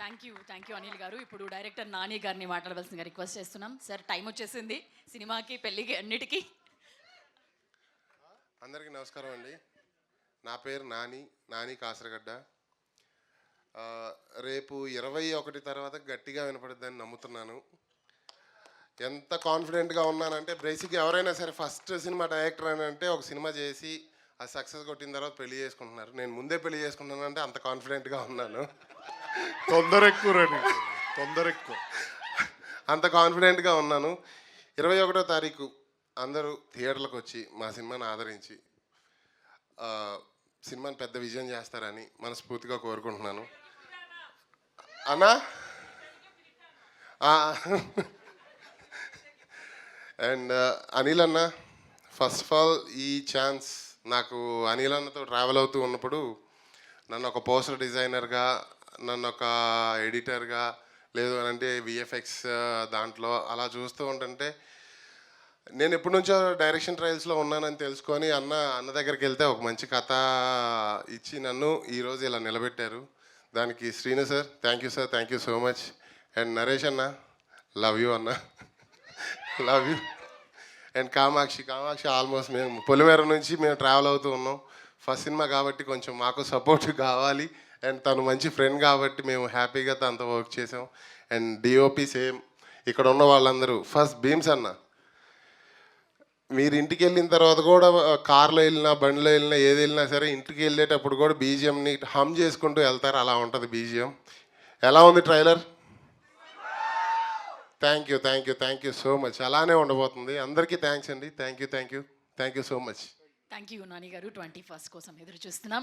Thank you Anil గారు. ఇప్పుడు director Nani గారిని మాట్లాడవలసిందిగా రిక్వెస్ట్ చేస్తున్నాం. సార్ టైం వచ్చేసింది సినిమాకి, పెళ్ళికి, అన్నిటికీ. అందరికీ నమస్కారం అండి. నా పేరు నాని కాసరగడ్డ. రేపు 21 తర్వాత గట్టిగా వినపడుద్దని నమ్ముతున్నాను. ఎంత కాన్ఫిడెంట్గా ఉన్నానంటే, బేసిక్గా ఎవరైనా సరే ఫస్ట్ సినిమా డైరెక్టర్ అని అంటే ఒక సినిమా చేసి అది సక్సెస్ కొట్టిన తర్వాత పెళ్లి చేసుకుంటున్నారు. నేను ముందే పెళ్లి చేసుకుంటున్నానంటే అంత కాన్ఫిడెంట్గా ఉన్నాను. తొందర ఎక్కువ అంత కాన్ఫిడెంట్గా ఉన్నాను. 21వ తారీఖు అందరూ థియేటర్లకు వచ్చి మా సినిమాని ఆదరించి సినిమాని పెద్ద విజయం చేస్తారని మనస్ఫూర్తిగా కోరుకుంటున్నాను. అన్నా అండ్ అనిల్ అన్న, ఫస్ట్ ఆఫ్ ఆల్ ఈ ఛాన్స్ నాకు అనిల్ అన్నతో ట్రావెల్ అవుతూ ఉన్నప్పుడు నన్ను ఒక పోస్టర్ డిజైనర్గా, నన్ను ఒక ఎడిటర్గా, లేదు అని అంటే విఎఫ్ఎక్స్ దాంట్లో అలా చూస్తూ ఉంటుంటే నేను ఎప్పటి నుంచో డైరెక్షన్ ట్రయల్స్లో ఉన్నానని తెలుసుకొని అన్న దగ్గరికి వెళ్తే ఒక మంచి కథ ఇచ్చి నన్ను ఈరోజు ఇలా నిలబెట్టారు. దానికి Srinu sir thank you so much. And Naresh అన్న, లవ్ యూ అన్న, love you. And Kamakshi almost మేము పొలిమేర నుంచి మేము ట్రావెల్ అవుతూ ఉన్నాం. ఫస్ట్ సినిమా కాబట్టి కొంచెం మాకు సపోర్ట్ కావాలి. అండ్ తను మంచి ఫ్రెండ్ కాబట్టి మేము హ్యాపీగా తనతో వర్క్ చేసాం. And DOP same. ఇక్కడ ఉన్న వాళ్ళందరూ ఫస్ట్ భీమ్స్ అన్న, మీరు ఇంటికి వెళ్ళిన తర్వాత కూడా కార్లో వెళ్ళినా, బండిలో వెళ్ళినా, ఏది వెళ్ళినా సరే ఇంటికి వెళ్ళేటప్పుడు కూడా బీజిఎంని హమ్ చేసుకుంటూ వెళ్తారు. అలా ఉంటుంది బీజిఎం. ఎలా ఉంది trailer? Thank you so much. అలానే ఉండబోతుంది. అందరికీ థ్యాంక్స్ అండి. Thank you so much. Thank you Nani గారు. 21st కోసం ఎదురు చూస్తున్నాం.